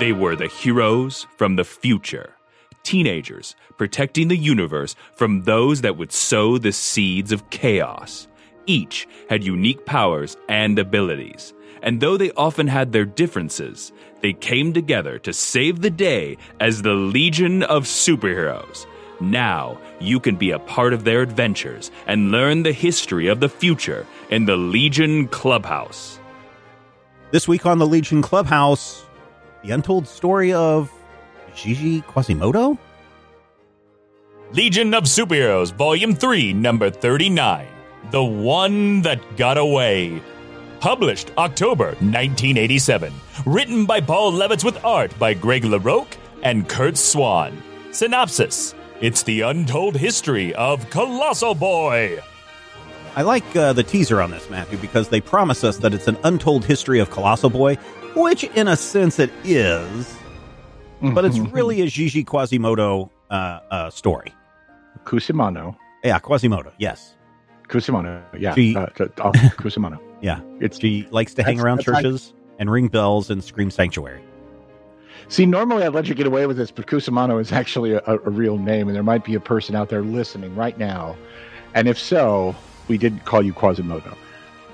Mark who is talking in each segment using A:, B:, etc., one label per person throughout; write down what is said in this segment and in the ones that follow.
A: They were the heroes from the future, teenagers protecting the universe from those that would sow the seeds of chaos. Each had unique powers and abilities, and though they often had their differences, they came together to save the day as the Legion of Superheroes. Now you can be a part of their adventures and learn the history of the future in the Legion Clubhouse.
B: This week on the Legion Clubhouse, the untold story of Gigi Quasimodo?
A: Legion of Superheroes, Volume 3, Number 39. The One That Got Away. Published October 1987. Written by Paul Levitz with art by Greg LaRocque and Curt Swan. Synopsis. It's the untold history of Colossal Boy.
B: I like the teaser on this, Matthew, because they promise us that it's an untold history of Colossal Boy, which in a sense it is, but it's really a Gigi Quasimodo story.
C: Quasimodo.
B: Yeah, Quasimodo, yes.
C: Quasimodo, yeah. Quasimodo.
B: Yeah, she likes to hang around churches and ring bells and scream sanctuary.
C: See, normally I'd let you get away with this, but Quasimodo is actually a real name, and there might be a person out there listening right now. And if so, we did call you Quasimodo.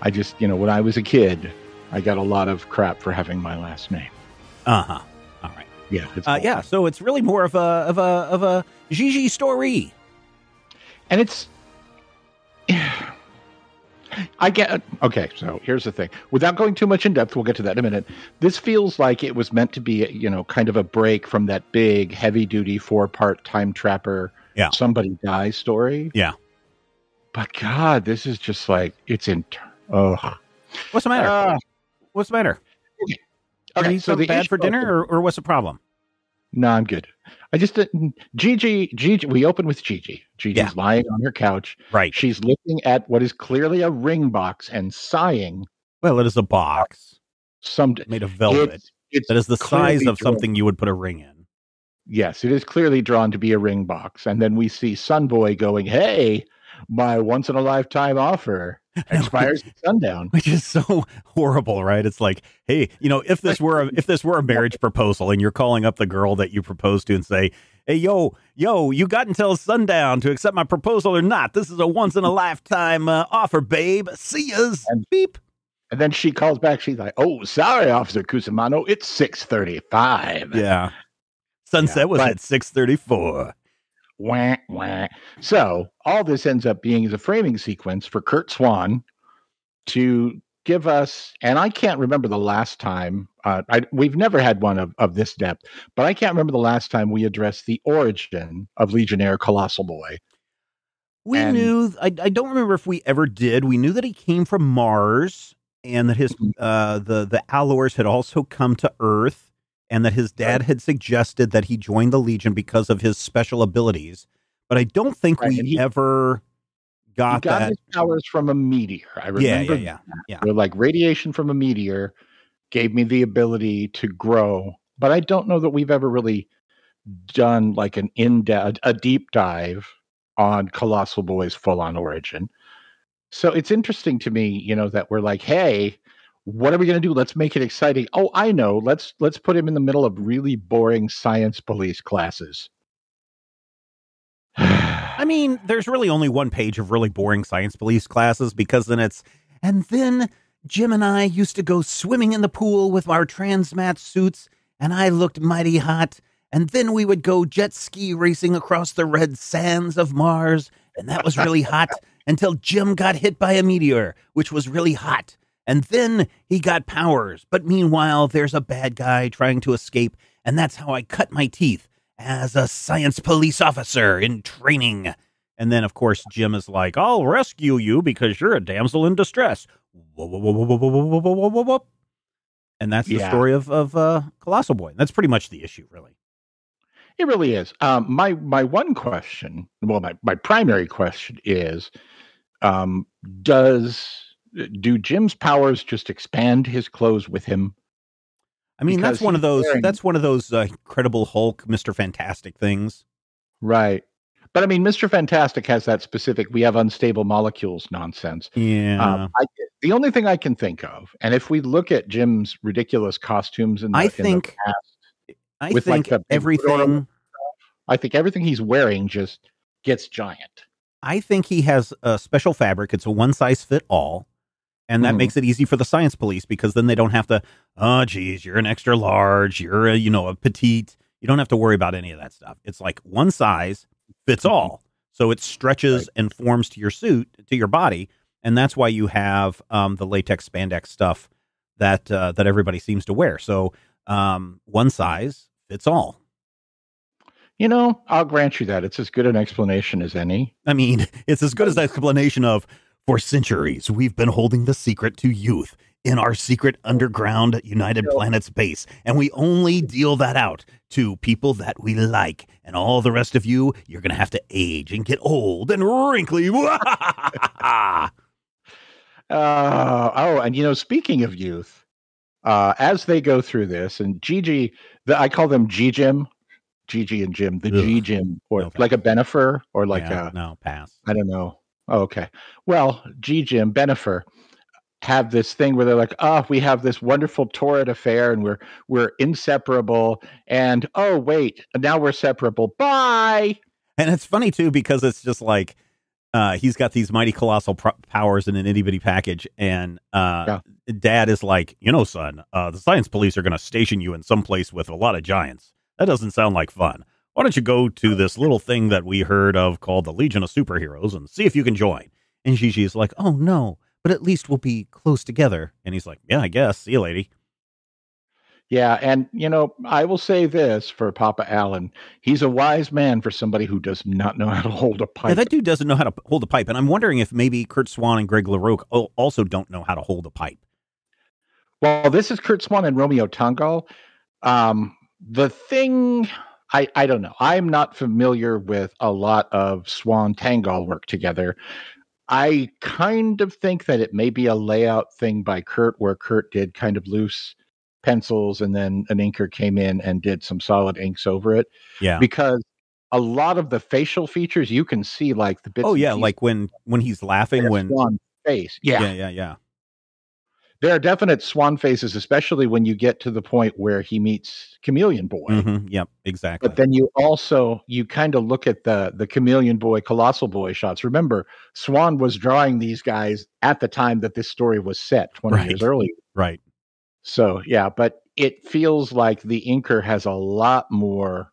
C: I just, when I was a kid, I got a lot of crap for having my last name.
B: Uh-huh. All right.
C: Yeah.
B: Yeah, so it's really more of a Gigi story.
C: And it's... I get... Okay, so here's the thing. Without going too much in depth, we'll get to that in a minute. This feels like it was meant to be, kind of a break from that big, heavy-duty, 4-part time trapper, somebody dies story.
B: Yeah.
C: But God, this is just like, it's in...
B: What's the matter? What's the matter?
C: Okay,
B: so bad for dinner, or what's the problem?
C: No, I'm good. I just Gigi. We open with Gigi. Gigi's lying on her couch.
B: Right.
C: She's looking at what is clearly a ring box and sighing.
B: Well, it is a box. Made of velvet. That is the size of something you would put a ring in.
C: Yes, it is clearly drawn to be a ring box. And then we see Sunboy going, "Hey, my once in a lifetime offer expires at sundown,"
B: which is so horrible, right? It's like, hey, if this were a marriage proposal and you're calling up the girl that you proposed to and say, "Hey, yo, you got until sundown to accept my proposal or not. This is a once in a lifetime offer, babe. See yas."
C: And
B: beep.
C: And then she calls back. She's like, "Oh, sorry, Officer Quasimodo. It's 6:35.
B: Yeah, sunset was at 6:34.
C: Wah, wah. So all this ends up being is a framing sequence for Curt Swan to give us, and I can't remember the last time, we've never had one of this depth, but I can't remember the last time we addressed the origin of Legionnaire Colossal Boy.
B: We knew, I don't remember if we ever did. We knew that he came from Mars and that his the Allors had also come to Earth. And that his dad had suggested that he join the Legion because of his special abilities. But I don't think we ever got that.
C: He got his powers from a meteor. I remember.
B: Yeah.
C: Like radiation from a meteor gave me the ability to grow. But I don't know that we've ever really done like a deep dive on Colossal Boy's full-on origin. So it's interesting to me, that we're like, hey, what are we going to do? Let's make it exciting. Oh, I know. Let's put him in the middle of really boring science police classes.
B: I mean, there's really only one page of really boring science police classes because then Jim and I used to go swimming in the pool with our transmat suits and I looked mighty hot. And then we would go jet ski racing across the red sands of Mars. And that was really hot until Jim got hit by a meteor, which was really hot. And then he got powers. But meanwhile, there's a bad guy trying to escape. And that's how I cut my teeth as a science police officer in training. And then, of course, Jim is like, I'll rescue you because you're a damsel in distress. And that's the story of Colossal Boy. That's pretty much the issue, really.
C: It really is. My one question, my primary question is, do Jim's powers just expand his clothes with him?
B: I mean, that's one of those Incredible Hulk, Mr. Fantastic things.
C: Right. But I mean, Mr. Fantastic has that specific, we have unstable molecules nonsense.
B: Yeah.
C: The only thing I can think of, and if we look at Jim's ridiculous costumes in the past,
B: I
C: with like
B: think
C: the big hood on.
B: everything.
C: I think everything he's wearing just gets giant.
B: I think he has a special fabric. It's a one size fit all. And that makes it easy for the science police because then they don't have to, oh, geez, you're an extra large, you're a petite. You don't have to worry about any of that stuff. It's like one size fits all. So it stretches and forms to your suit, to your body. And that's why you have the latex spandex stuff that everybody seems to wear. So one size fits all.
C: I'll grant you that. It's as good an explanation as any.
B: I mean, it's as good as the explanation of, for centuries, we've been holding the secret to youth in our secret underground United Planets base. And we only deal that out to people that we like. And all the rest of you, you're going to have to age and get old and wrinkly.
C: And speaking of youth, as they go through this, and Gigi, I call them G-Gym, Gigi and Jim, the G-Gym, or
B: no,
C: like a Benifer, or like
B: no, pass.
C: I don't know. Oh, okay. Well, G-Gym, Benifer have this thing where they're like, we have this wonderful torrid affair and we're inseparable. And wait, now we're separable. Bye.
B: And it's funny too, because it's just like, he's got these mighty colossal powers in an itty bitty package. And Dad is like, son, the science police are going to station you in some place with a lot of giants. That doesn't sound like fun. Why don't you go to this little thing that we heard of called the Legion of Superheroes and see if you can join? And Gigi is like, oh, no, but at least we'll be close together. And he's like, yeah, I guess. See you, lady.
C: Yeah. And, I will say this for Papa Allen. He's a wise man for somebody who does not know how to hold a pipe.
B: Yeah, that dude doesn't know how to hold a pipe. And I'm wondering if maybe Curt Swan and Greg LaRocque also don't know how to hold a pipe.
C: Well, this is Curt Swan and Romeo Tangal. The thing... I don't know. I'm not familiar with a lot of Swan Tangal work together. I kind of think that it may be a layout thing by Curt, where Curt did kind of loose pencils and then an inker came in and did some solid inks over it.
B: Yeah.
C: Because a lot of the facial features you can see, like the bits.
B: Oh, yeah. Like when he's laughing, when
C: Swan face.
B: Yeah.
C: There are definite Swan faces, especially when you get to the point where he meets Chameleon Boy.
B: Mm-hmm. Yep, exactly.
C: But then you kind of look at the Chameleon Boy, Colossal Boy shots. Remember, Swan was drawing these guys at the time that this story was set, 20 years earlier.
B: Right.
C: So, yeah, but it feels like the inker has a lot more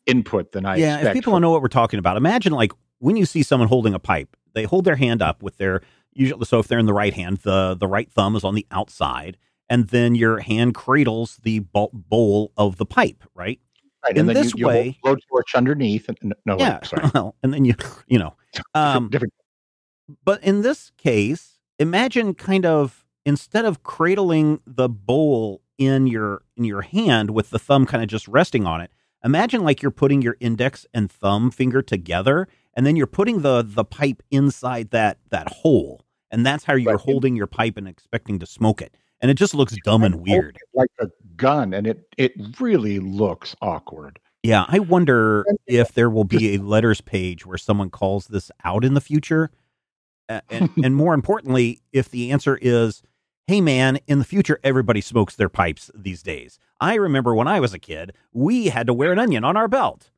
C: input than I expect.
B: Yeah, if people don't know what we're talking about, imagine like when you see someone holding a pipe, they hold their hand up with their... Usually, so if they're in the right hand, the right thumb is on the outside, and then your hand cradles the bowl of the pipe, right?
C: Right.
B: In
C: and then
B: this
C: you
B: way,
C: hold blowtorch underneath. Sorry.
B: Well, and then different. But in this case, imagine kind of instead of cradling the bowl in your hand with the thumb kind of just resting on it, imagine like you're putting your index and thumb finger together. And then you're putting the pipe inside that hole. And that's how you're holding your pipe and expecting to smoke it. And it just looks dumb and weird.
C: Like a gun. And it really looks awkward.
B: Yeah. I wonder if there will be a letters page where someone calls this out in the future. And more importantly, if the answer is, hey, man, in the future, everybody smokes their pipes these days. I remember when I was a kid, we had to wear an onion on our belt.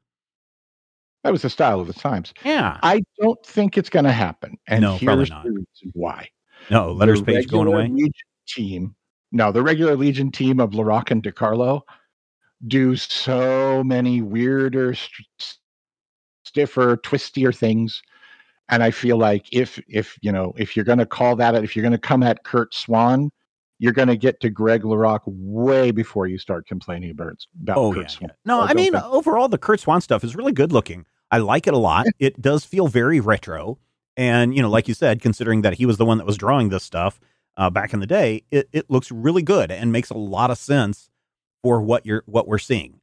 C: That was the style of the times.
B: Yeah.
C: I don't think it's going to happen. And
B: no,
C: here's
B: the
C: reason why.
B: No, letters page going away?
C: The regular Legion team of LaRocque and DeCarlo do so many weirder, stiffer, twistier things. And I feel like if you're going to call that, if you're going to come at Curt Swan, you're going to get to Greg LaRocque way before you start complaining about Curt Swan.
B: Yeah. No, I mean, overall, the Curt Swan stuff is really good looking. I like it a lot. It does feel very retro. And, like you said, considering that he was the one that was drawing this stuff back in the day, it looks really good and makes a lot of sense for what we're seeing.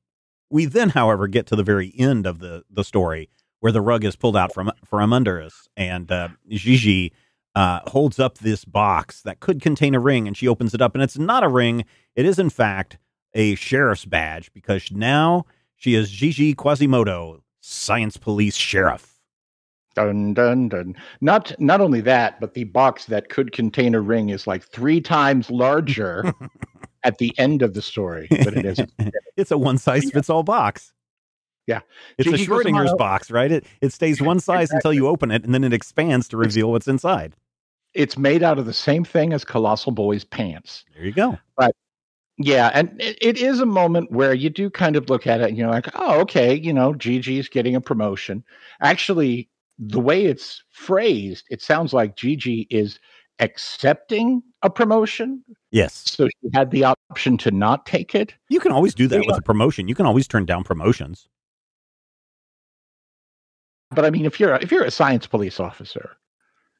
B: We then, however, get to the very end of the story where the rug is pulled out from under us. And Gigi holds up this box that could contain a ring, and she opens it up, and it's not a ring. It is, in fact, a sheriff's badge, because now she is Gigi Quasimodo, Science Police Sheriff.
C: Dun, dun, dun. Not only that, but the box that could contain a ring is like 3 times larger at the end of the story than it is at the beginning.
B: It's a one-size-fits-all box.
C: Yeah.
B: It's
C: Gigi
B: a Schrodinger's box, right? It stays one size until you open it, and then it expands to reveal what's inside.
C: It's made out of the same thing as Colossal Boy's pants.
B: There you go.
C: But yeah, and it is a moment where you do kind of look at it and you're like, oh, okay, Gigi's getting a promotion. Actually, the way it's phrased, it sounds like Gigi is accepting a promotion.
B: Yes.
C: So she had the option to not take it.
B: You can always do that with a promotion. You can always turn down promotions.
C: But I mean, if you're a science police officer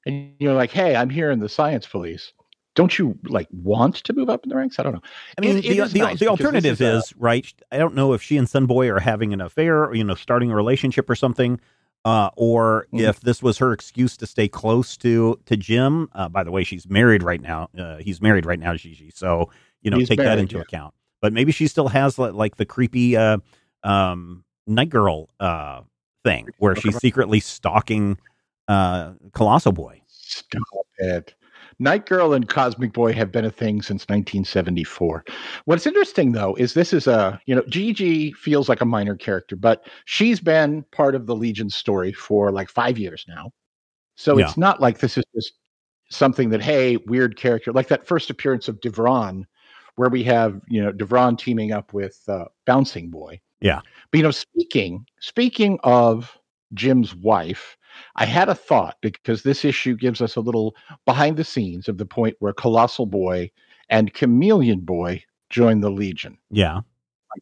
C: and you're like, hey, I'm here in the science police, don't you want to move up in the ranks? I don't know.
B: I mean, the alternative is right. I don't know if she and Sunboy are having an affair, or, starting a relationship or something, or if this was her excuse to stay close to Jim. By the way, she's married right now. He's married right now, Gigi. So take that into account. But maybe she still has like the creepy night girl thing where she's secretly stalking Colossal Boy.
C: Stop it. Night Girl and Cosmic Boy have been a thing since 1974. What's interesting, though, is this is Gigi feels like a minor character, but she's been part of the Legion story for like 5 years now. So it's not like this is just something that, hey, weird character, like that first appearance of Devron, where we have, Devron teaming up with Bouncing Boy.
B: Yeah.
C: But, speaking of Jim's wife, I had a thought, because this issue gives us a little behind the scenes of the point where Colossal Boy and Chameleon Boy join the Legion.
B: Yeah.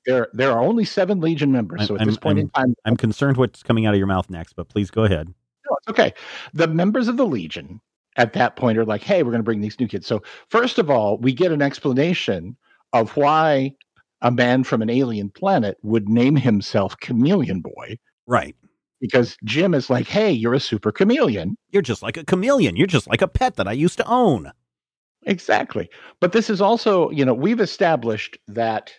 C: Like there are only 7 Legion members. So at this point in time,
B: I'm concerned what's coming out of your mouth next, but please go ahead.
C: No, it's okay. The members of the Legion at that point are like, hey, we're going to bring these new kids. So first of all, we get an explanation of why a man from an alien planet would name himself Chameleon Boy.
B: Right.
C: Because Jim is like, hey, you're a super chameleon.
B: You're just like a chameleon. You're just like a pet that I used to own.
C: Exactly. But this is also, we've established that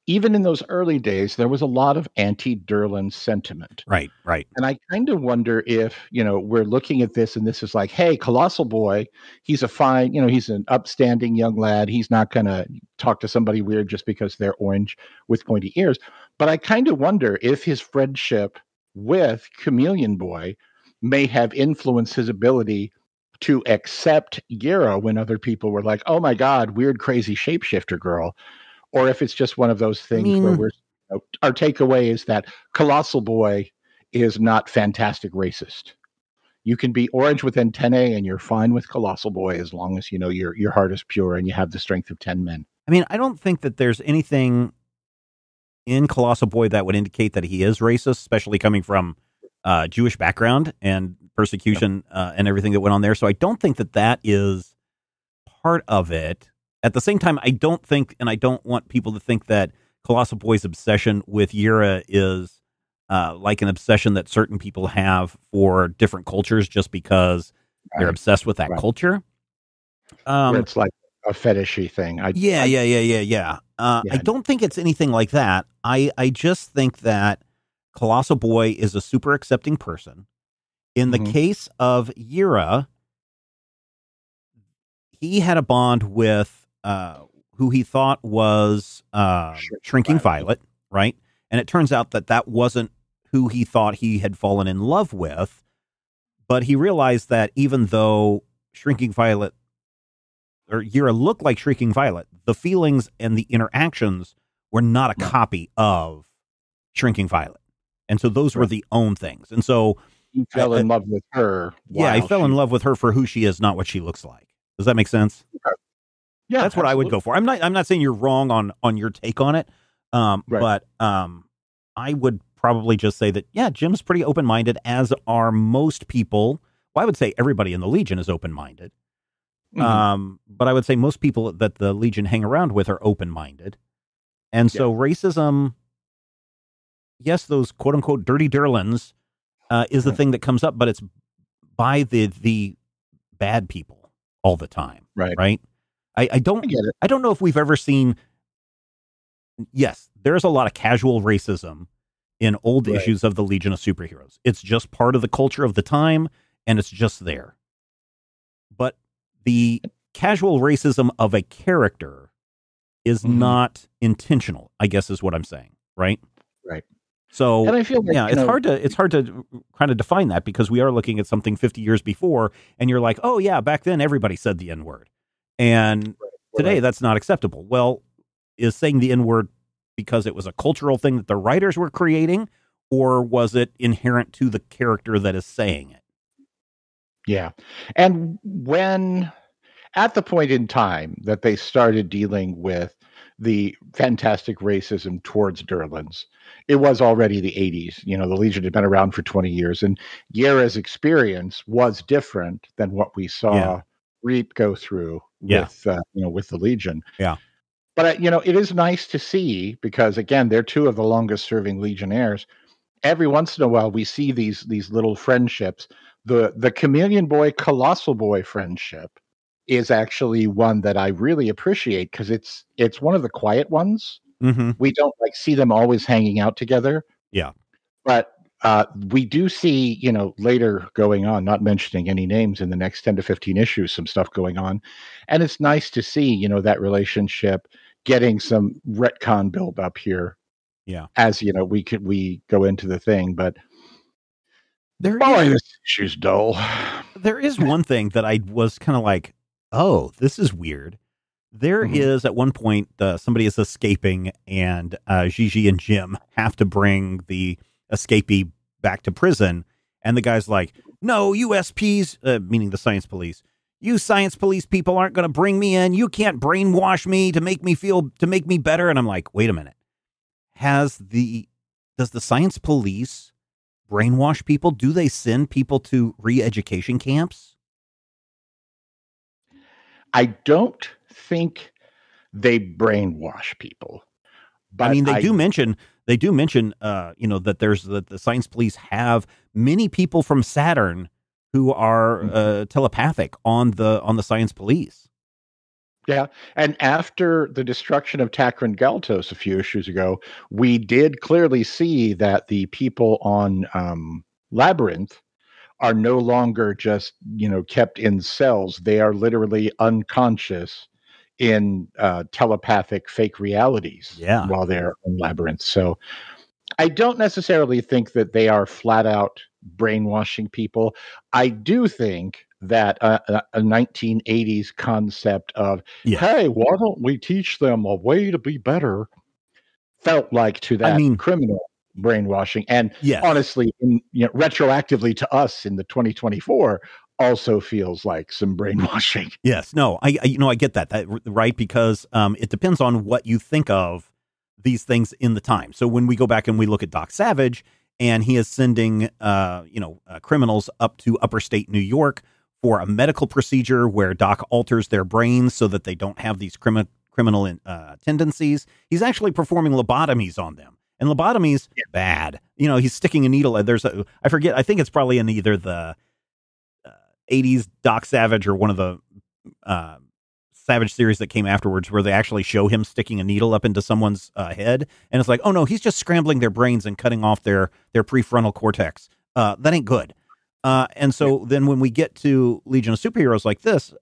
C: even in those early days, there was a lot of anti-Durlan sentiment.
B: Right.
C: And I kind of wonder if, we're looking at this and this is like, hey, Colossal Boy, he's a fine, he's an upstanding young lad. He's not going to talk to somebody weird just because they're orange with pointy ears. But I kind of wonder if his friendship with Chameleon Boy may have influenced his ability to accept Gira when other people were like, oh my God, weird, crazy shapeshifter girl. Or if it's just one of those things where our takeaway is that Colossal Boy is not fantastic racist. You can be orange with antennae and you're fine with Colossal Boy as long as, your heart is pure and you have the strength of 10 men.
B: I mean, I don't think that there's anything in Colossal Boy that would indicate that he is racist, especially coming from Jewish background and persecution and everything that went on there. So I don't think that is part of it. At the same time, I don't think, and I don't want people to think that Colossal Boy's obsession with Yira is like an obsession that certain people have for different cultures just because they're obsessed with that culture.
C: It's like a fetishy thing.
B: Yeah. I don't think it's anything like that. I just think that Colossal Boy is a super accepting person. In the case of Yira, he had a bond with who he thought was Shrinking Violet, right? And it turns out that wasn't who he thought he had fallen in love with, but he realized that even though Shrinking Violet or Yira looked like Shrieking Violet, the feelings and the interactions were not a copy of Shrinking Violet. And so those were the own things. And so
C: he fell in love with her.
B: Yeah, he fell in love with her for who she is, not what she looks like. Does that make sense?
C: Yeah,
B: that's what I would go for. I'm not saying you're wrong on your take on it. But I would probably just say that, yeah, Jim's pretty open-minded, as are most people. Well, I would say everybody in the Legion is open-minded. But I would say most people that the Legion hang around with are open-minded. And so racism, yes, those quote-unquote dirty Durlans is the thing that comes up, but it's by the bad people all the time. Right? I don't know if we've ever seen, yes, there's a lot of casual racism in old issues of the Legion of Superheroes. It's just part of the culture of the time, and it's just there. But the casual racism of a character is not intentional, I guess is what I'm saying, right?
C: Right.
B: So,
C: and I feel like,
B: yeah, it's hard to kind of define that, because we are looking at something 50 years before, and you're like, oh yeah, back then everybody said the N-word, and today that's not acceptable. Well, is saying the N-word because it was a cultural thing that the writers were creating, or was it inherent to the character that is saying it?
C: Yeah. And when, at the point in time that they started dealing with the fantastic racism towards Derlins, it was already the 80s. You know, the Legion had been around for 20 years, and Guerra's experience was different than what we saw Reap go through with, with the Legion.
B: Yeah.
C: But, it is nice to see, because, again, they're two of the longest serving Legionnaires. Every once in a while, we see these little friendships. The Chameleon Boy, Colossal Boy friendship is actually one that I really appreciate, because it's one of the quiet ones.
B: Mm-hmm.
C: We don't see them always hanging out together.
B: Yeah.
C: But we do see, later going on, not mentioning any names, in the next 10 to 15 issues, some stuff going on. And it's nice to see, that relationship getting some retcon build up here.
B: Yeah.
C: As, we go into the thing, but this issue's dull.
B: There is one thing that I was kind of like, oh, this is weird. There is, at one point, somebody is escaping, and Gigi and Jim have to bring the escapee back to prison. And the guy's like, no, USPs, meaning the science police, you science police people aren't going to bring me in. You can't brainwash me to make me better. And I'm like, wait a minute. Does the science police brainwash people? Do they send people to re-education camps?
C: I don't think they brainwash people. But
B: I mean, they do mention, that the science police have many people from Saturn who are telepathic on the science police.
C: Yeah, and after the destruction of Takran Galtos a few issues ago, we did clearly see that the people on Labyrinth are no longer just, kept in cells. They are literally unconscious in telepathic fake realities while they're in Labyrinth. So I don't necessarily think that they are flat out brainwashing people. I do think that a 1980s concept of, hey, why don't we teach them a way to be better, felt like to that criminal brainwashing. And honestly, retroactively to us in the 2024, also feels like some brainwashing.
B: Yes, no, I get that, right? Because it depends on what you think of these things in the time. So when we go back and we look at Doc Savage, and he is sending, criminals up to upper state New York for a medical procedure where Doc alters their brains so that they don't have these criminal tendencies. He's actually performing lobotomies on them. And lobotomies, bad. He's sticking a needle. I think it's probably in either the 80s Doc Savage or one of the Savage series that came afterwards, where they actually show him sticking a needle up into someone's head. And it's like, oh no, he's just scrambling their brains and cutting off their prefrontal cortex. That ain't good. And so then when we get to Legion of Superheroes like this,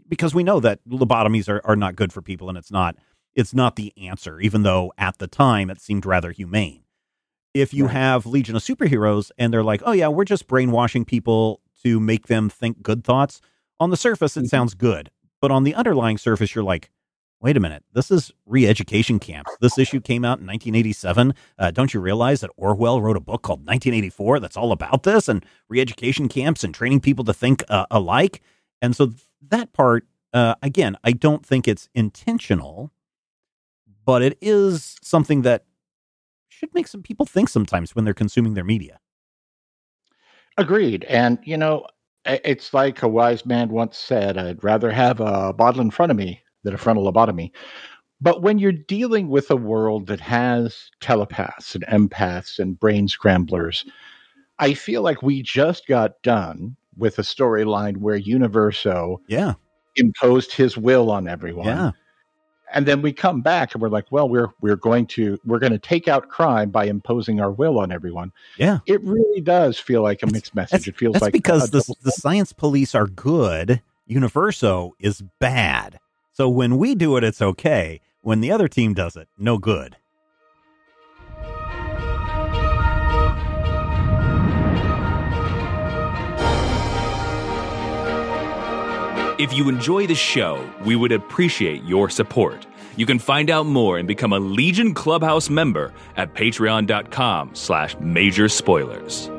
B: because we know that lobotomies are not good for people, and it's not the answer, even though at the time it seemed rather humane. If you have Legion of Superheroes and they're like, oh yeah, we're just brainwashing people to make them think good thoughts, on the surface it sounds good. But on the underlying surface, you're like, wait a minute, this is re-education camps. This issue came out in 1987. Don't you realize that Orwell wrote a book called 1984 that's all about this and re-education camps and training people to think alike? And so that part, again, I don't think it's intentional, but it is something that should make some people think sometimes when they're consuming their media.
C: Agreed. And, it's like a wise man once said, I'd rather have a bottle in front of me than a frontal lobotomy. But when you're dealing with a world that has telepaths and empaths and brain scramblers, I feel like we just got done with a storyline where Universo imposed his will on everyone.
B: Yeah.
C: And then we come back and we're like, well, we're going to take out crime by imposing our will on everyone.
B: Yeah.
C: It really does feel like a mixed message. It feels like
B: because the science police are good, Universo is bad. So when we do it, it's okay. when the other team does it, no good.
A: If you enjoy the show, we would appreciate your support. You can find out more and become a Legion Clubhouse member at patreon.com/major spoilers.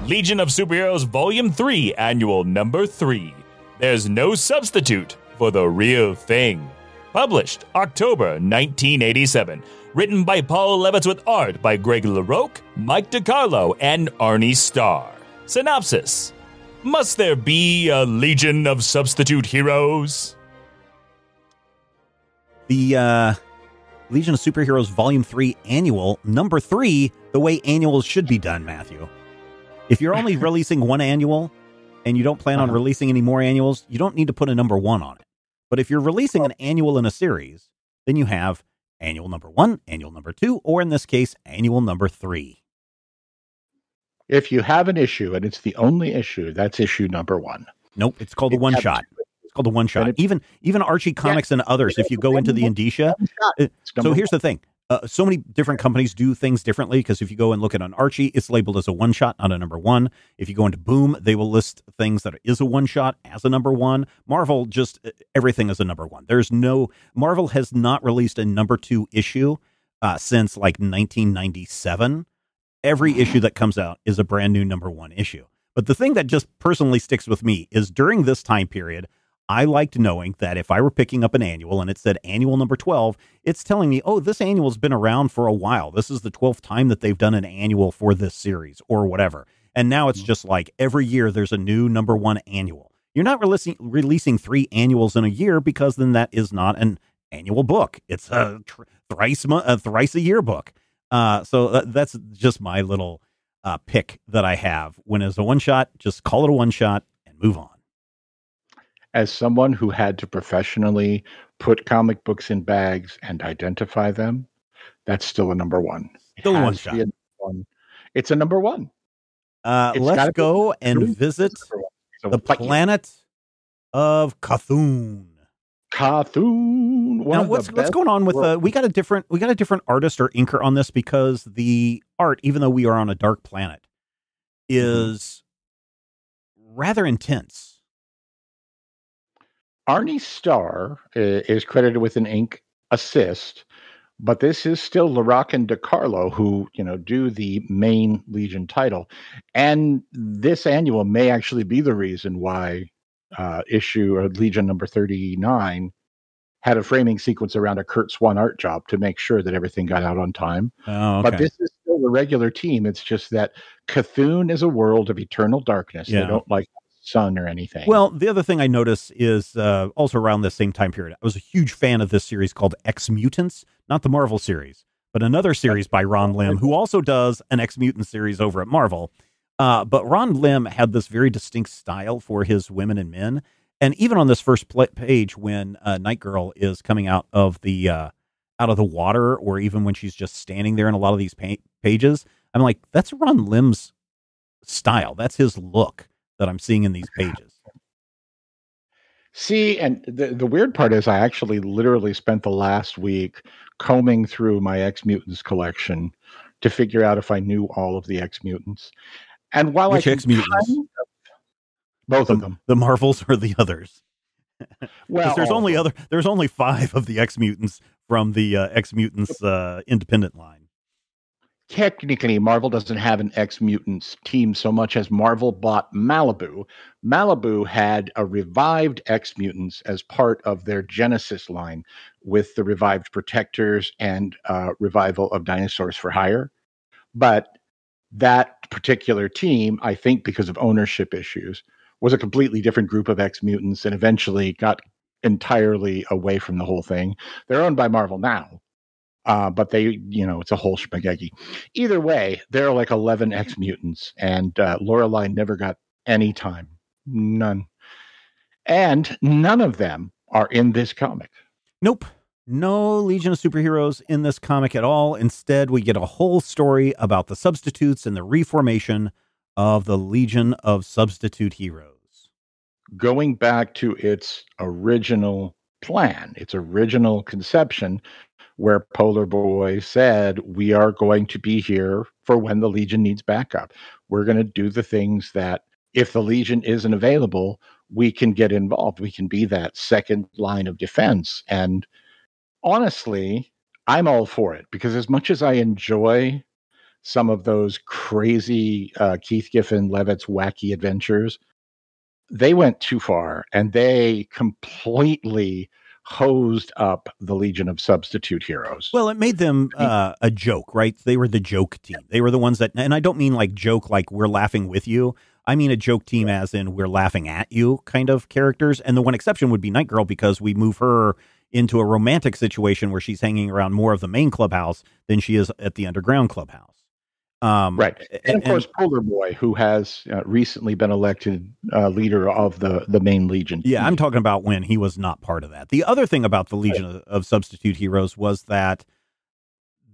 D: Legion of Superheroes Volume 3, Annual Number 3. There's no substitute for the real thing. Published October 1987. Written by Paul Levitz with art by Greg LaRocque, Mike DeCarlo, and Arne Starr. Synopsis. Must there be a Legion of Substitute Heroes?
B: The Legion of Superheroes Volume 3 Annual Number 3, the way annuals should be done, Matthew. If you're only releasing one annual and you don't plan on releasing any more annuals, you don't need to put a number 1 on it. But if you're releasing an annual in a series, then you have annual number 1, annual number 2, or in this case, annual number 3.
C: If you have an issue and it's the only issue, that's issue number 1.
B: Nope, it's called a one-shot. It's called a one-shot. Even Archie Comics and others, if you go into the indicia. So here's the thing. So many different companies do things differently, because if you go and look at an Archie, it's labeled as a one-shot, not a number 1. If you go into Boom, they will list things that is a one-shot as a number 1. Marvel, just everything is a number 1. Marvel has not released a number 2 issue since like 1997. Every issue that comes out is a brand new number 1 issue. But the thing that just personally sticks with me is during this time period, I liked knowing that if I were picking up an annual and it said annual number 12, it's telling me, oh, this annual's been around for a while. This is the 12th time that they've done an annual for this series or whatever. And now it's just like every year there's a new number 1 annual. You're not releasing 3 annuals in a year, because then that is not an annual book. It's a thrice a year book. So that's just my little pick that I have. When it's a one shot, just call it a one shot and move on.
C: As someone who had to professionally put comic books in bags and identify them, that's still a number 1.
B: Still a one shot.
C: It's a number 1.
B: Let's go and visit the planet of Cthulhu. Now, what's going on with we got a different artist or inker on this, because the art, even though we are on a dark planet, is rather intense.
C: Arne Starr is credited with an ink assist, but this is still LaRocque and DeCarlo who, do the main Legion title. And this annual may actually be the reason why Legion number 39 had a framing sequence around a Curt Swan art job to make sure that everything got out on time.
B: Oh, okay.
C: But this is still the regular team. It's just that Cthulhu is a world of eternal darkness.
B: Yeah.
C: They don't like sun or anything.
B: Well, the other thing I notice is also around the same time period, I was a huge fan of this series called X-Mutants, not the Marvel series, but another series by Ron Lim, who also does an X-Mutant series over at Marvel. But Ron Lim had this very distinct style for his women and men. And even on this first page, when Night Girl is coming out of the water, or even when she's just standing there in a lot of these pages, I'm like, that's Ron Lim's style. That's his look that I'm seeing in these pages.
C: See, and the weird part is I actually literally spent the last week combing through my X-Mutants collection to figure out if I knew all of the X-Mutants. And while
B: Which X-Mutants?
C: Both of them.
B: The Marvels or the others?
C: Well,
B: there's only 5 of the X-Mutants from the X-Mutants independent line.
C: Technically, Marvel doesn't have an X-Mutants team so much as Marvel bought Malibu. Malibu had a revived X-Mutants as part of their Genesis line, with the revived Protectors and revival of Dinosaurs for Hire. But that particular team, I think because of ownership issues, was a completely different group of X-Mutants and eventually got entirely away from the whole thing. They're owned by Marvel now. But they, it's a whole spaghetti. Either way, there are like 11 X-Mutants, and Lorelei never got any time. None. And none of them are in this comic.
B: Nope. No Legion of Superheroes in this comic at all. Instead, we get a whole story about the substitutes and the reformation of the Legion of Substitute Heroes.
C: going back to its original plan, its original conception, where Polar Boy said, we are going to be here for when the Legion needs backup. We're going to do the things that if the Legion isn't available, we can get involved. We can be that second line of defense. And honestly, I'm all for it, because as much as I enjoy some of those crazy Keith Giffen, Levitz wacky adventures, they went too far, and they completely hosed up the Legion of Substitute Heroes.
B: Well, it made them a joke, right? They were the joke team. They were the ones that, and I don't mean like joke like we're laughing with you. I mean a joke team as in we're laughing at you kind of characters. And the one exception would be Night Girl, because we move her into a romantic situation where she's hanging around more of the main clubhouse than she is at the underground clubhouse.
C: Right. And of course, Polar Boy, who has recently been elected leader of the main Legion.
B: Yeah, I'm talking about when he was not part of that. The other thing about the Legion of Substitute Heroes was that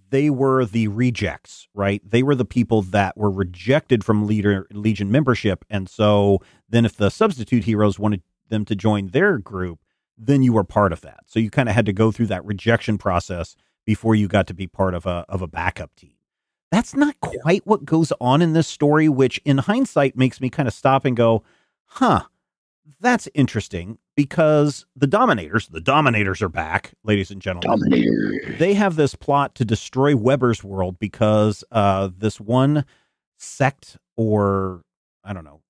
B: they were the rejects, right? They were the people that were rejected from Legion membership. And so then if the Substitute Heroes wanted them to join their group, then you were part of that. So you kind of had to go through that rejection process before you got to be part of a backup team. That's not quite what goes on in this story, which in hindsight makes me kind of stop and go, that's interesting, because the Dominators are back, ladies and gentlemen.
C: Dominator.
B: They have this plot to destroy Weber's world because this one sect, or I don't know.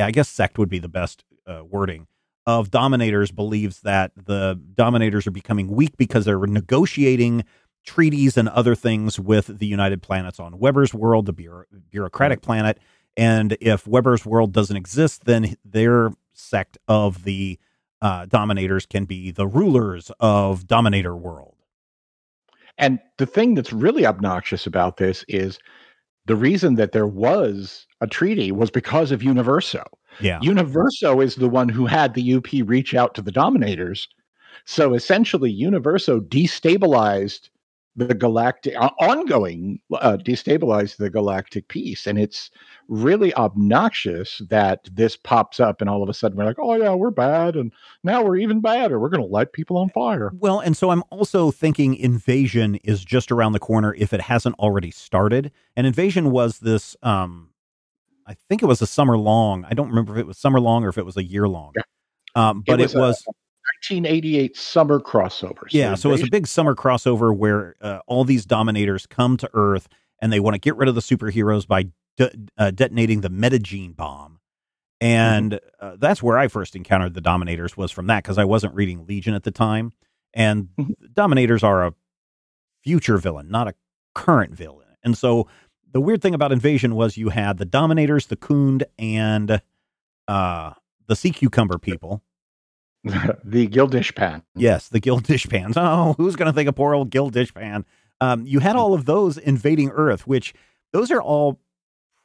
B: I guess sect would be the best wording, of Dominators believes that the Dominators are becoming weak because they're negotiating treaties and other things with the United Planets on Weber's world, the bureaucratic planet. And if Weber's world doesn't exist, then their sect of the Dominators can be the rulers of Dominator world.
C: And the thing that's really obnoxious about this is the reason that there was a treaty was because of Universo.
B: Yeah.
C: Universo is the one who had the UP reach out to the Dominators. So essentially, Universo destabilized the galactic destabilize the galactic peace. And it's really obnoxious that this pops up and all of a sudden we're like, oh yeah, we're bad, and now we're even badder, we're going to light people on fire.
B: Well, and so I'm also thinking Invasion is just around the corner if it hasn't already started. And Invasion was this I think it was a summer long. I don't remember if it was summer long or if it was a year long.
C: Yeah.
B: But it was
C: 1988 summer crossover.
B: So it was a big summer crossover where all these Dominators come to Earth and they want to get rid of the superheroes by detonating the metagene bomb. And that's where I first encountered the Dominators, was from that, because I wasn't reading Legion at the time. And Dominators are a future villain, not a current villain. And so the weird thing about Invasion was you had the Dominators, the Kund, and the Sea Cucumber people.
C: The Gildishpan.
B: Yes, the Gildishpans. Oh, who's going to think of poor old Gildishpan? You had all of those invading Earth, which those are all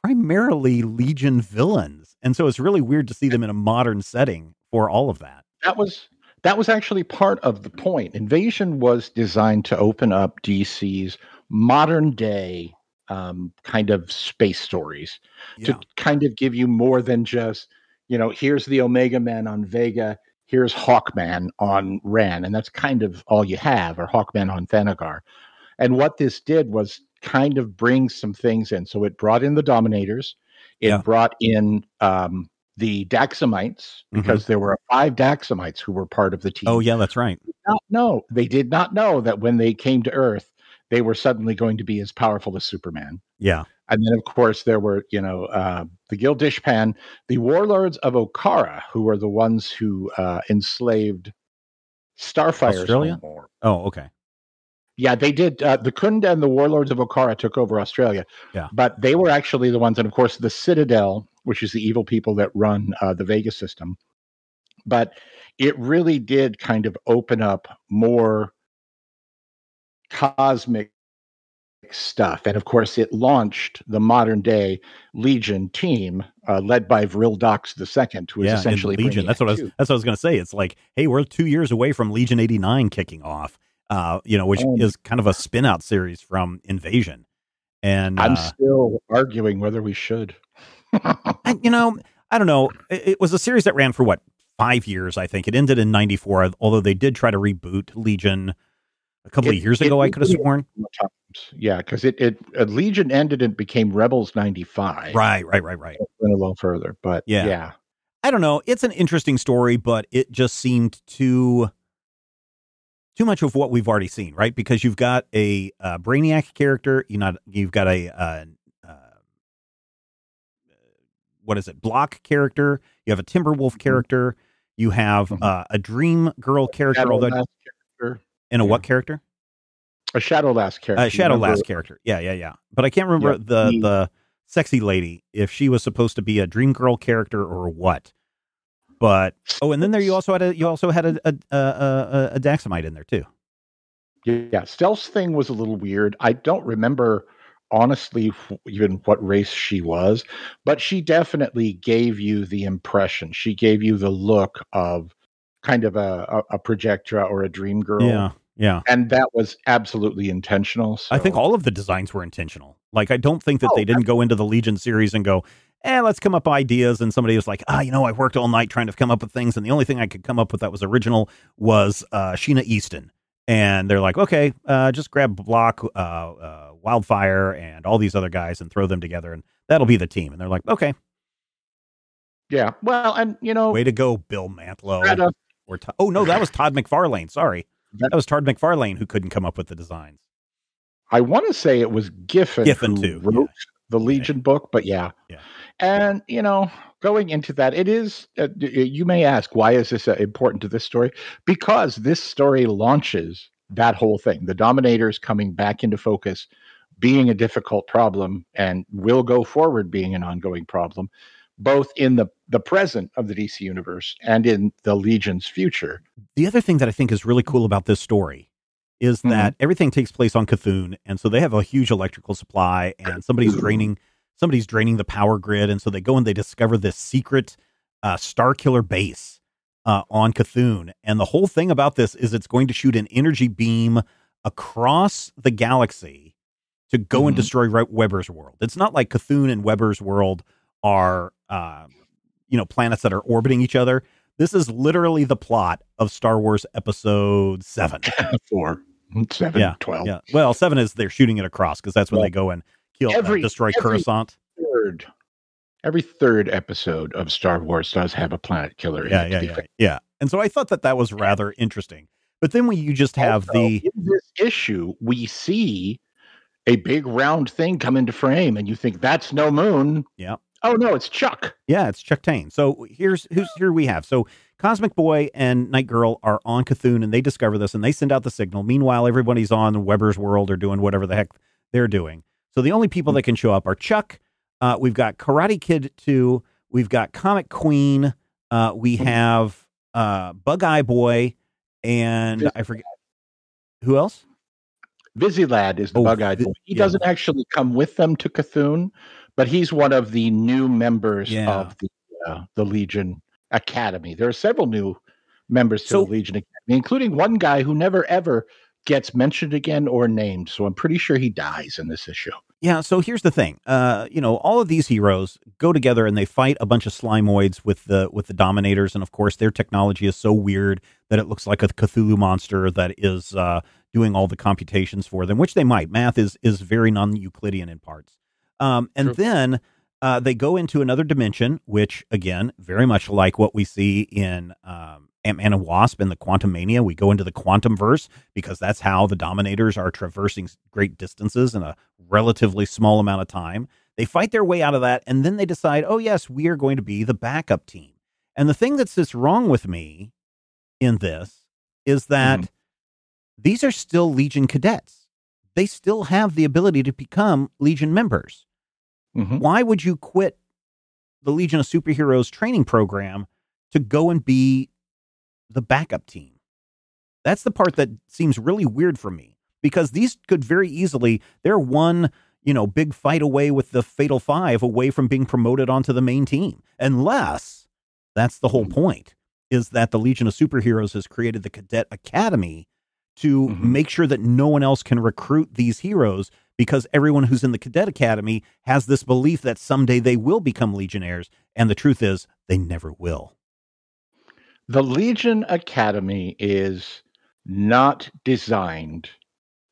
B: primarily Legion villains. And so it's really weird to see them in a modern setting for all of that.
C: That was actually part of the point. Invasion was designed to open up DC's modern day kind of space stories, to kind of give you more than just, here's the Omega Man on Vega, here's Hawkman on Ran, and that's kind of all you have, or Hawkman on Thanagar. And what this did was kind of bring some things in. So it brought in the Dominators. It brought in the Daxamites, because there were 5 Daxamites who were part of the team.
B: Oh, yeah, that's right.
C: They did not know that when they came to Earth, they were suddenly going to be as powerful as Superman.
B: Yeah.
C: And then, of course, there were, the Gildishpan, the warlords of Okara, who were the ones who enslaved Starfire's
B: Australia?
C: home.
B: Oh, okay.
C: Yeah, they did. The Kund and the warlords of Okara took over Australia.
B: Yeah.
C: But they were actually the ones, and of course, the Citadel, which is the evil people that run the Vega system. But it really did kind of open up more cosmic stuff. And of course, it launched the modern day Legion team, led by Vril Dox II, who is essentially
B: Legion. That's what I was going to say. It's like, hey, we're 2 years away from Legion 89 kicking off, which is kind of a spin out series from Invasion. And
C: I'm still arguing whether we should.
B: I don't know. It was a series that ran for, 5 years, I think. It ended in 94, although they did try to reboot Legion a couple of years ago, I could have sworn.
C: Yeah, because Legion ended and became Rebels 95.
B: Right.
C: It went a little further, but yeah.
B: I don't know. It's an interesting story, but it just seemed too much of what we've already seen, right? Because you've got a Brainiac character, you've got a Block character, you have a Timberwolf character, you have a Dream Girl character, and a what character?
C: A Shadowlass character.
B: Shadowlass character. Yeah. But I can't remember the sexy lady, if she was supposed to be a Dream Girl character or what. But and then you also had a Daxamite in there too.
C: Yeah, Stealth's thing was a little weird. I don't remember honestly even what race she was, but she definitely gave you the impression. She gave you the look of kind of a Projectra or a Dream Girl.
B: Yeah.
C: And that was absolutely intentional. So.
B: I think all of the designs were intentional. Like, I don't think that they didn't go into the Legion series and go, let's come up with ideas. And somebody was like, I worked all night trying to come up with things. And the only thing I could come up with that was original was Sheena Easton. And they're like, okay, just grab Block, Wildfire, and all these other guys and throw them together. And that'll be the team. And they're like, okay.
C: Yeah. Well, and,
B: way to go, Bill Mantlo. No, that was Todd McFarlane. Sorry. That was Todd McFarlane who couldn't come up with the designs.
C: I want to say it was Giffen who wrote the Legion book, but yeah. And, going into that, it is, you may ask, why is this important to this story? Because this story launches that whole thing. The Dominators coming back into focus, being a difficult problem, and will go forward being an ongoing problem, both in the present of the DC universe and in the Legion's future.
B: The other thing that I think is really cool about this story is that everything takes place on Cthulhu, and so they have a huge electrical supply, and somebody's draining the power grid, and so they go and they discover this secret Star Killer base on Cthulhu, and the whole thing about this is it's going to shoot an energy beam across the galaxy to go and destroy Weber's world. It's not like Cthulhu and Weber's world are planets that are orbiting each other. This is literally the plot of Star Wars Episode 7.
C: 4, 7, 12.
B: Yeah. Well, 7 is they're shooting it across because that's when they go and destroy Coruscant.
C: Every third episode of Star Wars does have a planet killer.
B: Yeah. And so I thought that was rather interesting. But then when you just have in
C: this issue, we see a big round thing come into frame, and you think that's no moon.
B: Yeah.
C: Oh no, it's Chuck.
B: Yeah, it's Chuck Tane. So here we have. So Cosmic Boy and Night Girl are on Cthulhu, and they discover this, and they send out the signal. Meanwhile, everybody's on Weber's world or doing whatever the heck they're doing. So the only people that can show up are Chuck. We've got Karate Kid 2. We've got Comic Queen. We have Bug-Eye Boy, and I forget who else.
C: Vizilad is the Bug-Eyed Boy. He doesn't actually come with them to Cthulhu, but he's one of the new members of the Legion Academy. There are several new members to the Legion Academy, including one guy who never, ever gets mentioned again or named. So I'm pretty sure he dies in this issue.
B: Yeah, so here's the thing. All of these heroes go together and they fight a bunch of Slimoids with the Dominators, and of course their technology is so weird that it looks like a Cthulhu monster that is doing all the computations for them, which they might. Math is very non-Euclidean in parts. Then they go into another dimension, which, again, very much like what we see in Ant-Man and Wasp and the Quantum Mania. We go into the Quantum Verse because that's how the Dominators are traversing great distances in a relatively small amount of time. They fight their way out of that, and then they decide, oh, yes, we are going to be the backup team. And the thing that's wrong with me in this is that these are still Legion cadets. They still have the ability to become Legion members. Why would you quit the Legion of Superheroes training program to go and be the backup team? That's the part that seems really weird for me, because these could very easily, they're one, big fight away with the Fatal Five away from being promoted onto the main team. Unless that's the whole point, is that the Legion of Superheroes has created the Cadet Academy to make sure that no one else can recruit these heroes, because everyone who's in the Cadet Academy has this belief that someday they will become Legionnaires, And the truth is, they never will.
C: The Legion Academy is not designed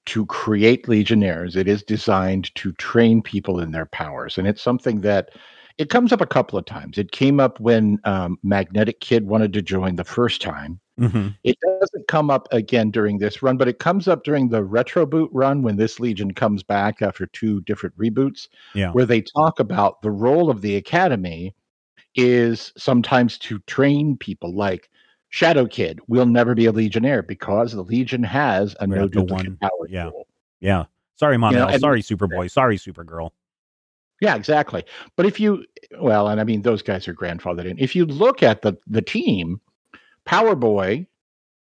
C: to create legionnaires. It is designed to train people in their powers. And it's something that it comes up a couple of times. It came up when Magnetic Kid wanted to join the first time.
B: Mm-hmm.
C: It doesn't come up again during this run, but it comes up during the retro boot run when this Legion comes back after 2 different reboots, where they talk about the role of the Academy is sometimes to train people. Like Shadow Kid will never be a Legionnaire because the Legion has a no duplicate power rule.
B: Yeah. Sorry, Monel. Sorry, Superboy. Sorry, Supergirl.
C: Yeah, exactly. But if you, well, and I mean, those guys are grandfathered in. If you look at the team, Power Boy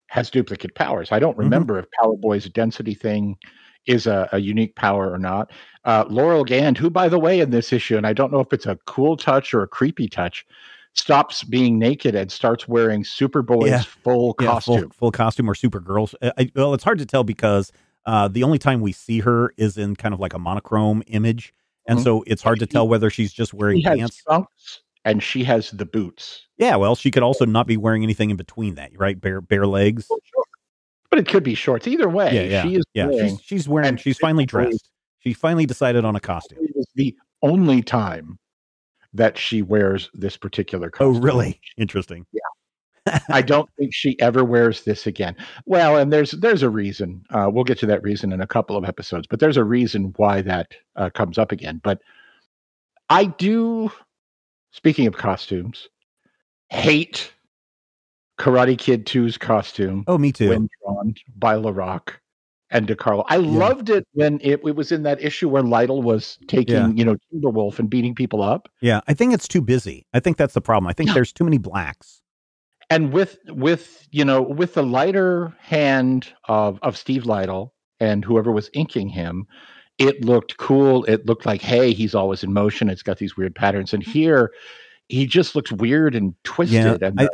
C: has duplicate powers. I don't remember if Power Boy's density thing is a unique power or not. Laurel Gand, who, by the way, in this issue, and I don't know if it's a cool touch or a creepy touch, stops being naked and starts wearing Superboy's full costume.
B: Full costume or Supergirl's. Well, it's hard to tell because the only time we see her is in kind of like a monochrome image. And so it's hard to tell whether she's just wearing pants.
C: Trunks and she has the boots.
B: Yeah, well, she could also not be wearing anything in between that, right? Bare legs.
C: Well, sure. But it could be shorts. Either way, she is wearing.
B: She's wearing. She's finally dressed. She finally decided on a costume.
C: It is the only time that she wears this particular costume.
B: Oh, really? Interesting.
C: Yeah. I don't think she ever wears this again. Well, and there's a reason. We'll get to that reason in a couple of episodes, but there's a reason why that comes up again. But I do, speaking of costumes, hate Karate Kid 2's costume.
B: Oh, me too.
C: When drawn by LaRocque and DeCarlo. I loved it when it was in that issue where Lytle was taking, Timberwolf and beating people up.
B: Yeah, I think it's too busy. I think that's the problem. I think there's too many blacks.
C: And with the lighter hand of Steve Lytle and whoever was inking him, it looked cool. It looked like, hey, he's always in motion. It's got these weird patterns. And here, he just looks weird and twisted.
B: Yeah,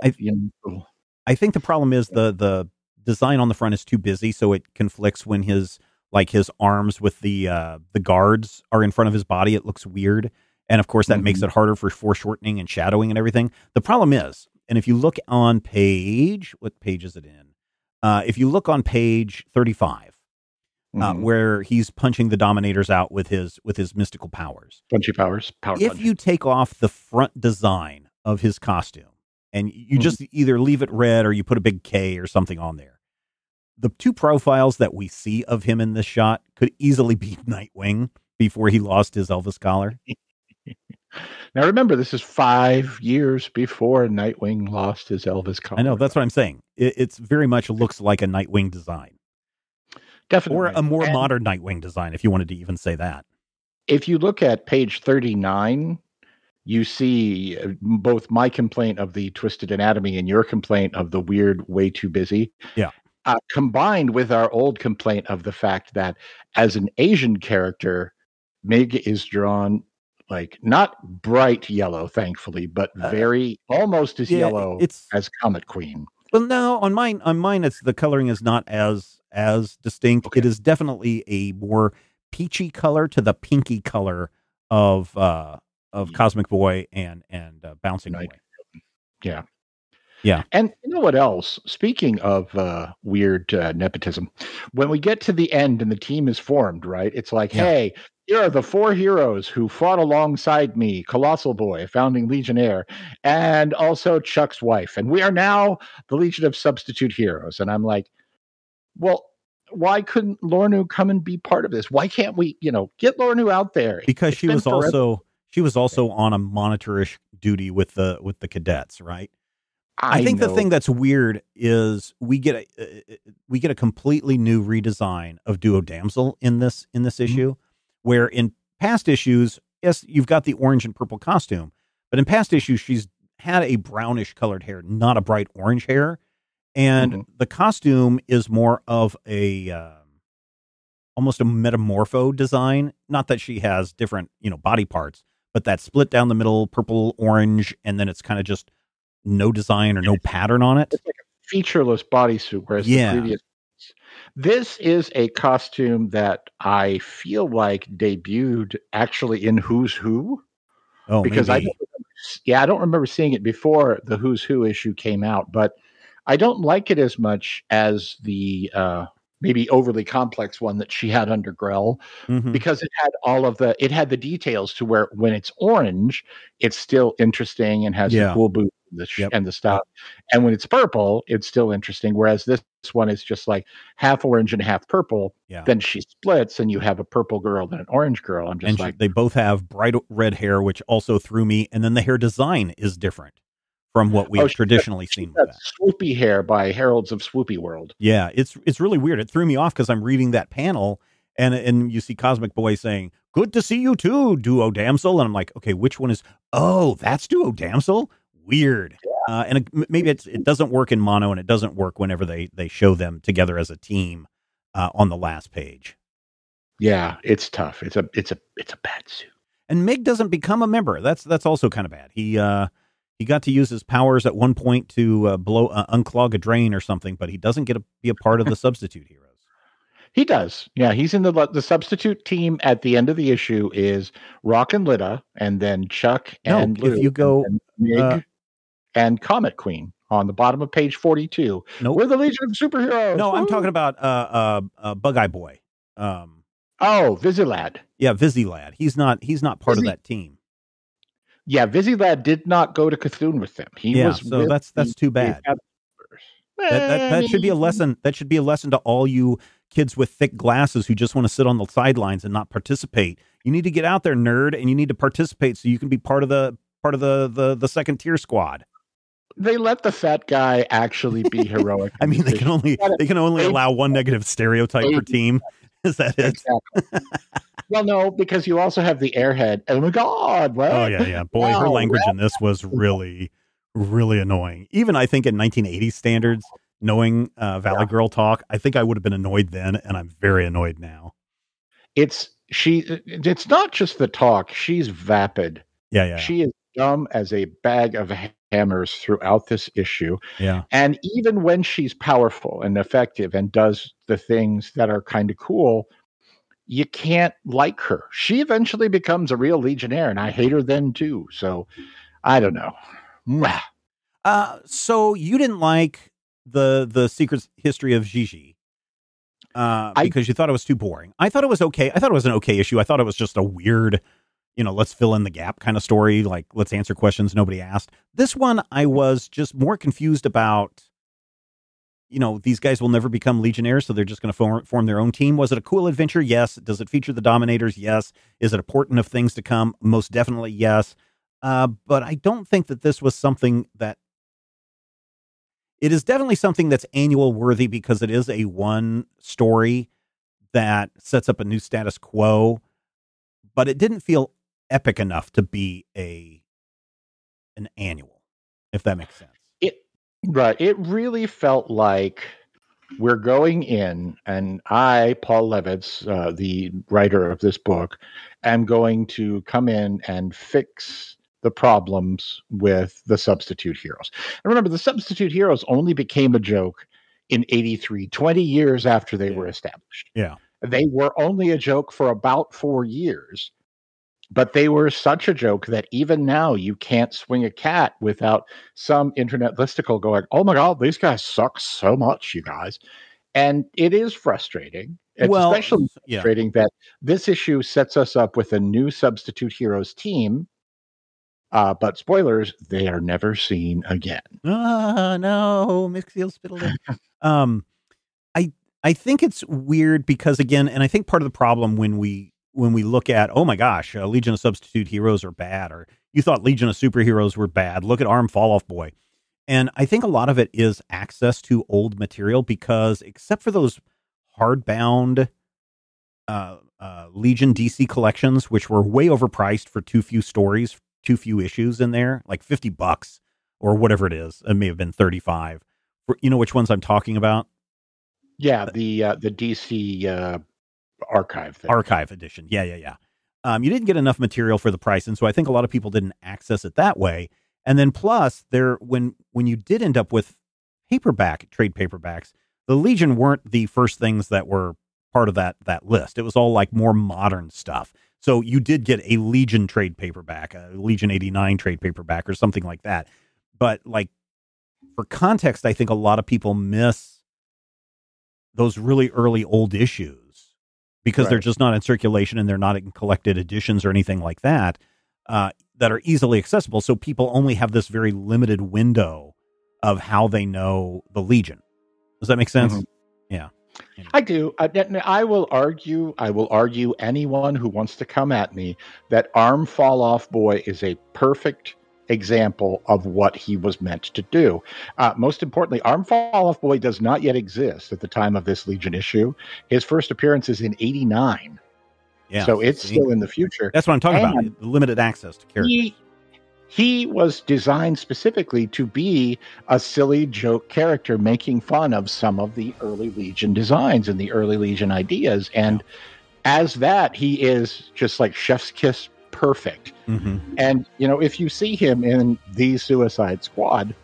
B: I think the problem is the design on the front is too busy, so it conflicts when his arms with the guards are in front of his body. It looks weird, and of course that makes it harder for foreshortening and shadowing and everything. The problem is, and if you look on what page is it in? If you look on page 35, where he's punching the Dominators out with his mystical powers,
C: punchy powers,
B: if you take off the front design of his costume and you just either leave it red or you put a big K or something on there, the 2 profiles that we see of him in this shot could easily be Nightwing before he lost his Elvis collar.
C: Now, remember, this is 5 years before Nightwing lost his Elvis collar.
B: I know, that's what I'm saying. It's very much looks like a Nightwing design.
C: Definitely.
B: Or a more modern Nightwing design, if you wanted to even say that.
C: If you look at page 39, you see both my complaint of the twisted anatomy and your complaint of the weird, way too busy.
B: Yeah.
C: Combined with our old complaint of the fact that as an Asian character, Mig is drawn like not bright yellow, thankfully, but very almost as yellow as Comet Queen.
B: Well, no, on mine, it's the coloring is not as distinct. Okay. It is definitely a more peachy color to the pinky color of Cosmic Boy and Bouncing Boy.
C: Yeah.
B: Yeah.
C: And you know what else? Speaking of weird nepotism, when we get to the end and the team is formed, right? It's like, hey, here are the 4 heroes who fought alongside me, Colossal Boy, a founding Legionnaire, and also Chuck's wife. And we are now the Legion of Substitute Heroes. And I'm like, well, why couldn't Lornu come and be part of this? Why can't we, get Lornu out there?
B: Because she was also on a monitorish duty with the cadets, right? I think the thing that's weird is we get a completely new redesign of Duo Damsel in this issue, where in past issues, yes, you've got the orange and purple costume, but in past issues she's had a brownish colored hair, not a bright orange hair, and the costume is more of a almost a metamorpho design. Not that she has different body parts, but that split down the middle, purple, orange, and then it's kind of just no design or no pattern on it.
C: It's like a featureless bodysuit, whereas the previous. This is a costume that I feel like debuted actually in Who's Who.
B: Oh,
C: because
B: maybe.
C: I don't remember seeing it before the Who's Who issue came out, but I don't like it as much as the maybe overly complex one that she had under Grell,
B: Hmm.
C: because it had the details to where when it's orange, it's still interesting and has the
B: Yeah.
C: cool boot
B: Yep.
C: and the stuff. And when it's purple, it's still interesting. Whereas this one is just like half orange and half purple.
B: Yeah.
C: Then she splits, and you have a purple girl and an orange girl. I'm just
B: They both have bright red hair, which also threw me. And then the hair design is different from what we've traditionally seen with
C: got
B: that.
C: swoopy hair by Heralds of Swoopy World.
B: Yeah, it's really weird. It threw me off because I'm reading that panel and you see Cosmic Boy saying, "Good to see you too, Duo Damsel," and I'm like, okay, which one is? Oh, that's Duo Damsel. Weird. And maybe it doesn't work in mono, and it doesn't work whenever they show them together as a team on the last page.
C: Yeah, it's tough. It's a bad suit.
B: And Mig doesn't become a member. That's also kind of bad. He got to use his powers at one point to unclog a drain or something, but he doesn't get to be a part of the Substitute Heroes.
C: He does. Yeah, he's in the substitute team at the end of the issue is Rock and Lita, and then Chuck and Lou,
B: if you go
C: and Mig and Comet Queen on the bottom of page 42.
B: Nope.
C: We're the Legion of Superheroes.
B: No, I'm talking about Bug-Eye Boy.
C: Vizilad.
B: Yeah, Vizilad. He's not part of that team.
C: Yeah, Vizilad did not go to Cthulhu with them. He was
B: so that's too bad. That should be a lesson. That should be a lesson to all you kids with thick glasses who just want to sit on the sidelines and not participate. You need to get out there, nerd, and you need to participate so you can be part of the second tier squad.
C: They let the fat guy actually be heroic.
B: I mean, they can only allow one negative stereotype per team. Is that it?
C: Exactly. Well, no, because you also have the airhead. Oh my God! What?
B: Oh yeah. Boy, her language in this was really, really annoying. Even I think in 1980 standards, knowing Valley Girl talk, I think I would have been annoyed then, and I'm very annoyed now.
C: It's not just the talk. She's vapid.
B: Yeah.
C: She is dumb as a bag of hammers throughout this issue.
B: Yeah.
C: And even when she's powerful and effective and does the things that are kind of cool, you can't like her. She eventually becomes a real Legionnaire, and I hate her then too. So I don't know.
B: So you didn't like the Secret History of Gigi because you thought it was too boring. I thought it was okay. I thought it was an okay issue. I thought it was just a weird, let's fill in the gap kind of story. Like, let's answer questions nobody asked. This one, I was just more confused about, these guys will never become Legionnaires, so they're just going to form their own team. Was it a cool adventure? Yes. Does it feature the Dominators? Yes. Is it important of things to come? Most definitely yes. But I don't think that this was something that it is definitely something that's annual worthy because it is a one story that sets up a new status quo, but it didn't feel epic enough to be an annual, if that makes sense.
C: Right. It really felt like we're going in, and I, Paul Levitz, the writer of this book, am going to come in and fix the problems with the substitute heroes. And remember, the substitute heroes only became a joke in 83, 20 years after they were established.
B: Yeah.
C: They were only a joke for about 4 years, but they were such a joke that even now you can't swing a cat without some internet listicle going, oh my God, these guys suck so much, you guys. And it is frustrating. It's especially frustrating that this issue sets us up with a new substitute heroes team. But spoilers, they are never seen again.
B: No, Mixfield Spittleton. I think it's weird because, again, and I think part of the problem when we look at, oh my gosh, Legion of Substitute Heroes are bad, or you thought Legion of Superheroes were bad, look at Arm Fall Off Boy. And I think a lot of it is access to old material because except for those hardbound Legion DC collections, which were way overpriced for too few stories, too few issues in there, like $50 or whatever it is. It may have been 35. You know which ones I'm talking about?
C: Yeah, the DC archive thing.
B: Archive edition. Yeah. You didn't get enough material for the price, and so I think a lot of people didn't access it that way. And then plus, when you did end up with trade paperbacks, the Legion weren't the first things that were part of that list. It was all like more modern stuff. So you did get a Legion trade paperback, a Legion 89 trade paperback or something like that. But like for context, I think a lot of people miss those really early old issues because they're just not in circulation and they're not in collected editions or anything like that, that are easily accessible. So people only have this very limited window of how they know the Legion. Does that make sense?
C: Mm-hmm.
B: Yeah.
C: I do. I will argue anyone who wants to come at me that Arm Fall Off Boy is a perfect example of what he was meant to do. Most importantly, Arm Fall Off Boy does not yet exist at the time of this Legion issue. His first appearance is in 89.
B: Yeah.
C: So it's still in the future.
B: That's what I'm talking about. Limited access to characters.
C: He was designed specifically to be a silly joke character making fun of some of the early Legion designs and the early Legion ideas. And as that, he is just like chef's kiss perfect.
B: Mm-hmm.
C: And, if you see him in the Suicide Squad,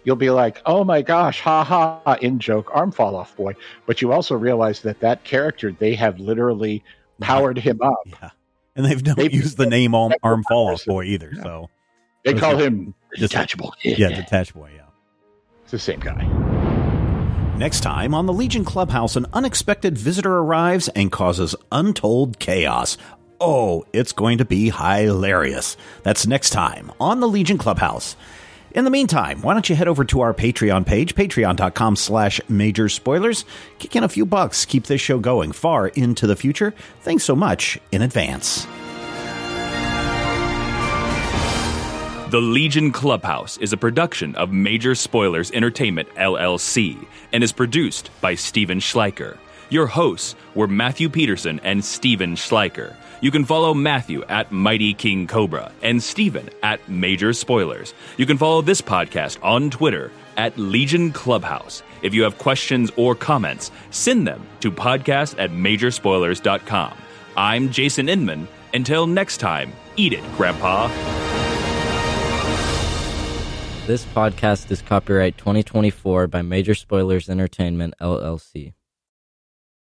C: you'll be like, oh my gosh, ha ha, in joke, Arm Fall Off Boy. But you also realize that character, they have literally powered him up.
B: Yeah. And they've never used the name Arm Fall Off Boy either. Yeah. So
C: they call him Detachable.
B: Yeah, Detachable, yeah.
C: It's the same guy.
B: Next time on the Legion Clubhouse, an unexpected visitor arrives and causes untold chaos. Oh, it's going to be hilarious. That's next time on the Legion Clubhouse. In the meantime, why don't you head over to our Patreon page, patreon.com/major spoilers. Kick in a few bucks. Keep this show going far into the future. Thanks so much in advance.
A: The Legion Clubhouse is a production of Major Spoilers Entertainment, LLC, and is produced by Steven Schleicher. Your hosts were Matthew Peterson and Steven Schleicher. You can follow Matthew at Mighty King Cobra and Steven at Major Spoilers. You can follow this podcast on Twitter at Legion Clubhouse. If you have questions or comments, send them to podcast@majorspoilers.com. I'm Jason Inman. Until next time, eat it, Grandpa.
E: This podcast is copyright 2024 by Major Spoilers Entertainment, LLC.